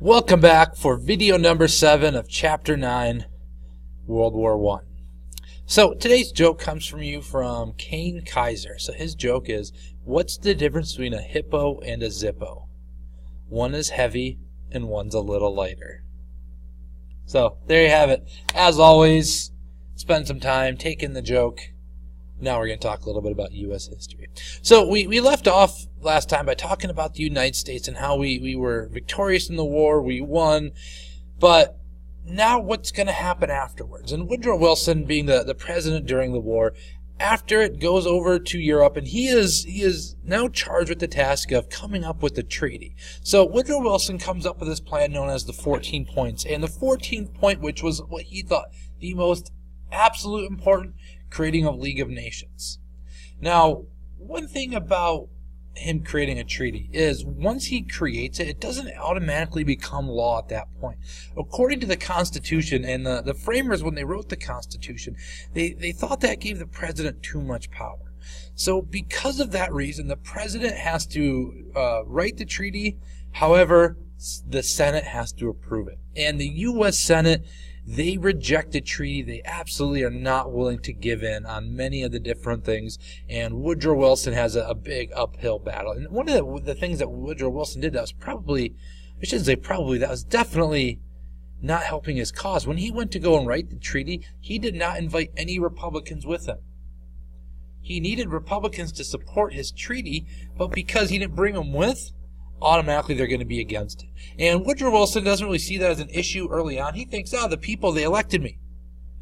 Welcome back for video number 7 of Chapter 9, World War I. So today's joke comes from Kane Kaiser. So his joke is, what's the difference between a hippo and a Zippo? One is heavy and one's a little lighter. So there you have it. As always, spend some time, take in the joke. Now we're going to talk a little bit about U.S. history. So we left off last time by talking about the United States and how we were victorious in the war, we won, but now what's going to happen afterwards? And Woodrow Wilson, being the president during the war, after it goes over to Europe, and he is now charged with the task of coming up with a treaty. So Woodrow Wilson comes up with this plan known as the 14 points, and the 14th point, which was what he thought the most absolute important, creating a League of Nations. Now, one thing about him creating a treaty is once he creates it, it doesn't automatically become law at that point. According to the Constitution, and the framers, when they wrote the Constitution, they thought that gave the president too much power. So because of that reason, the president has to write the treaty. However, the Senate has to approve it. And the U.S. Senate, they reject the treaty. They absolutely are not willing to give in on many of the different things. And Woodrow Wilson has a big uphill battle. And one of the things that Woodrow Wilson did that was probably, I shouldn't say probably, that was definitely not helping his cause. When he went to go and write the treaty, he did not invite any Republicans with him. He needed Republicans to support his treaty, but because he didn't bring them with, automatically they're going to be against it. And Woodrow Wilson doesn't really see that as an issue early on. He thinks, the people, they elected me.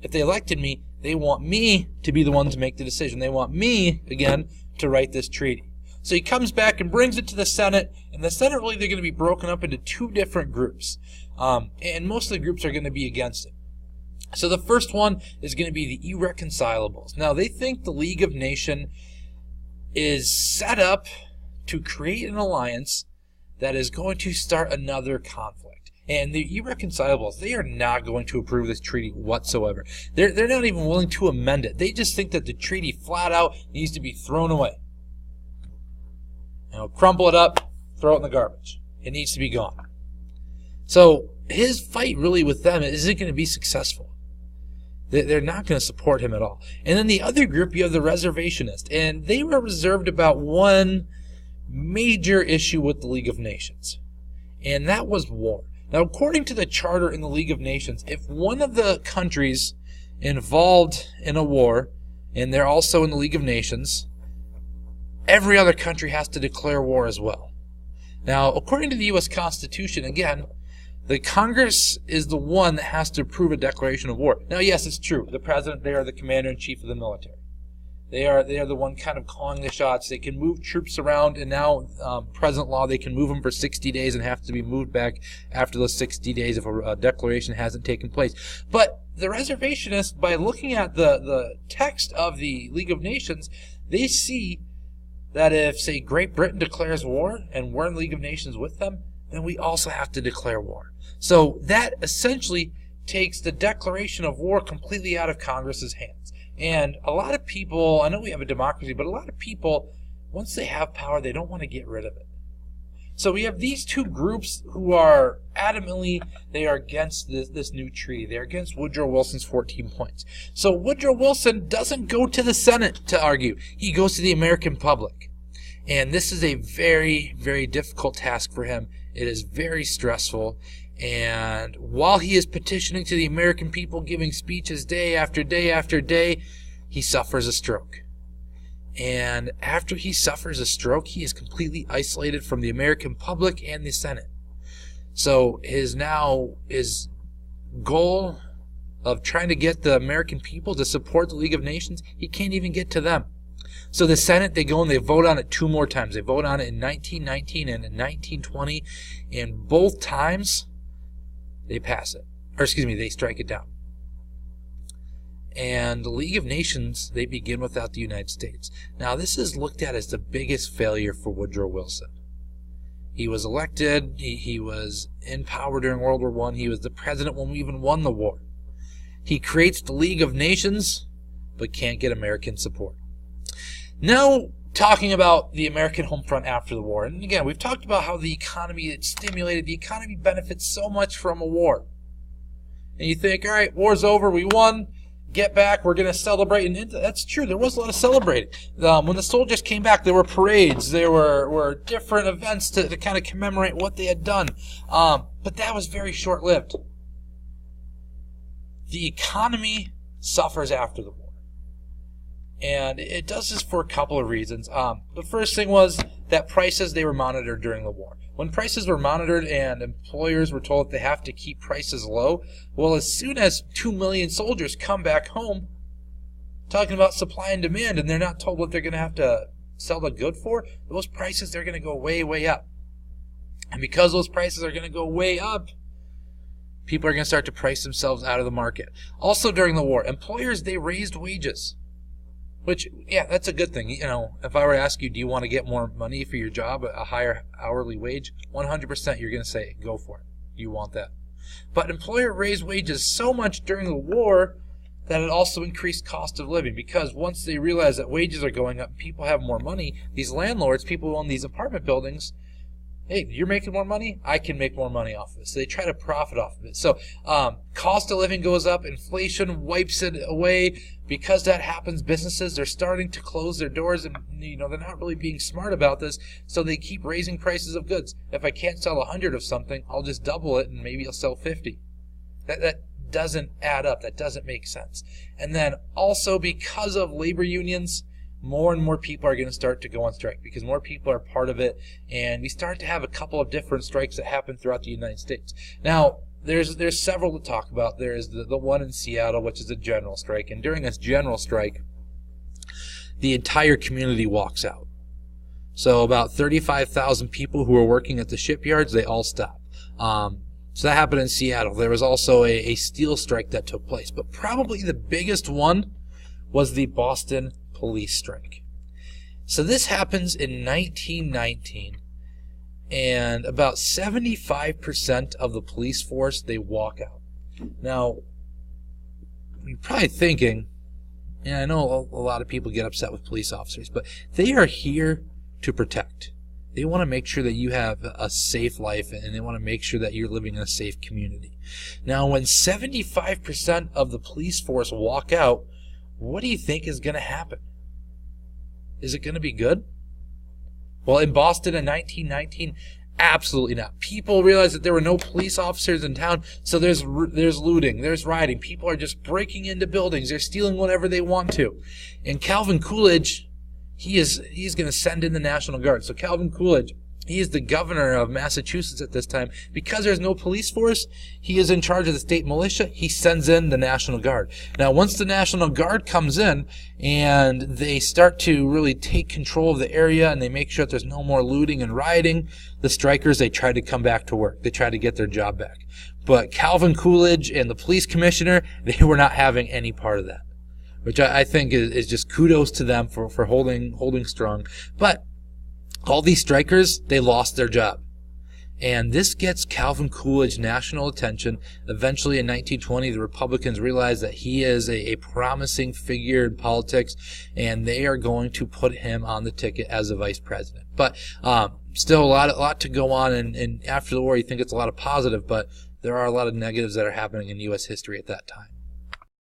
If they elected me, they want me to be the one to make the decision. They want me, again, to write this treaty. So he comes back and brings it to the Senate, and the Senate, really, they're going to be broken up into two different groups. And most of the groups are going to be against it. So the first one is going to be the irreconcilables. Now, they think the League of Nations is set up to create an alliance that is going to start another conflict. And the irreconcilables, they are not going to approve this treaty whatsoever. They're not even willing to amend it. They just think that the treaty flat out needs to be thrown away. Crumple it up, throw it in the garbage. It needs to be gone. So his fight really with them isn't going to be successful. They're not going to support him at all. And then the other group, you have the reservationists. And they were reserved about one major issue with the League of Nations, and that was war. Now, according to the charter in the League of Nations, if one of the countries involved in a war, and they're also in the League of Nations, every other country has to declare war as well. Now, according to the U.S. Constitution, again, the Congress is the one that has to approve a declaration of war. Now, yes, it's true. The president, they are the commander-in-chief of the military. They are the one kind of calling the shots. They can move troops around, and now, present law, they can move them for 60 days and have to be moved back after those 60 days if a declaration hasn't taken place. But the reservationists, by looking at the text of the League of Nations, they see that if, say, Great Britain declares war and we're in the League of Nations with them, then we also have to declare war. So that essentially takes the declaration of war completely out of Congress's hands. And a lot of people, I know we have a democracy, but a lot of people, once they have power, they don't want to get rid of it. So we have these two groups who are adamantly, they are against this new treaty. They're against Woodrow Wilson's 14 points. So Woodrow Wilson doesn't go to the Senate to argue. He goes to the American public. And this is a very, very difficult task for him. It is very stressful. And while he is petitioning to the American people, giving speeches day after day after day, he suffers a stroke. And after he suffers a stroke, he is completely isolated from the American public and the Senate. So his goal of trying to get the American people to support the League of Nations, he can't even get to them. So the Senate, they go and they vote on it 2 more times. They vote on it in 1919 and in 1920, and both times they pass it. Or excuse me, they strike it down. And the League of Nations, they begin without the United States. Now, this is looked at as the biggest failure for Woodrow Wilson. He was elected. He was in power during World War I. He was the president when we even won the war. He creates the League of Nations, but can't get American support. Now, talking about the American home front after the war. And again, we've talked about how the economy, it stimulated, the economy benefits so much from a war. And you think, all right, war's over, we won, get back, we're going to celebrate. And that's true, there was a lot of celebrating. When the soldiers came back, there were parades, there were different events to kind of commemorate what they had done. But that was very short-lived. The economy suffers after the war. And it does this for a couple of reasons. The first thing was that prices, they were monitored during the war. When prices were monitored and employers were told that they have to keep prices low, well, as soon as 2 million soldiers come back home, talking about supply and demand, and they're not told what they're going to have to sell the good for, those prices, they're going to go way, way up. And because those prices are going to go way up, people are going to start to price themselves out of the market. Also during the war, employers, they raised wages. Which, yeah, that's a good thing. You know, if I were to ask you, do you want to get more money for your job, a higher hourly wage, 100% you're going to say, go for it. You want that. But employer raised wages so much during the war that it also increased cost of living, because once they realize that wages are going up and people have more money, these landlords, people who own these apartment buildings, hey, you're making more money, I can make more money off of it. So they try to profit off of it. So cost of living goes up, inflation wipes it away. Because that happens, businesses, they're starting to close their doors, and you know, they're not really being smart about this, so they keep raising prices of goods. If I can't sell 100 of something, I'll just double it and maybe I'll sell 50. That doesn't add up. That doesn't make sense. And then also because of labor unions, more and more people are going to start to go on strike because more people are part of it, and we start to have a couple of different strikes that happen throughout the United States. Now, there's several to talk about. There's the one in Seattle, which is a general strike, and during this general strike, the entire community walks out. So about 35,000 people who are working at the shipyards, they all stop. So that happened in Seattle. There was also a steel strike that took place, but probably the biggest one was the Boston police strike. So this happens in 1919, and about 75% of the police force, they walk out. Now, you're probably thinking, and I know a lot of people get upset with police officers, but they are here to protect. They want to make sure that you have a safe life, and they want to make sure that you're living in a safe community. Now, when 75% of the police force walk out, what do you think is going to happen? Is it going to be good? Well, in Boston in 1919, absolutely not. People realized that there were no police officers in town, so there's looting, there's rioting. People are just breaking into buildings. They're stealing whatever they want to. And Calvin Coolidge, he's going to send in the National Guard. So Calvin Coolidge, he is the governor of Massachusetts at this time. Because there's no police force, he is in charge of the state militia. He sends in the National Guard. Now, once the National Guard comes in and they start to really take control of the area and they make sure that there's no more looting and rioting, the strikers, they try to come back to work. They try to get their job back. But Calvin Coolidge and the police commissioner, they were not having any part of that, which I think is just kudos to them for holding strong. But all these strikers, they lost their job. And this gets Calvin Coolidge national attention. Eventually in 1920, the Republicans realize that he is a promising figure in politics, and they are going to put him on the ticket as a vice president. But still a lot to go on, and after the war you think it's a lot of positive, but there are a lot of negatives that are happening in U.S. history at that time.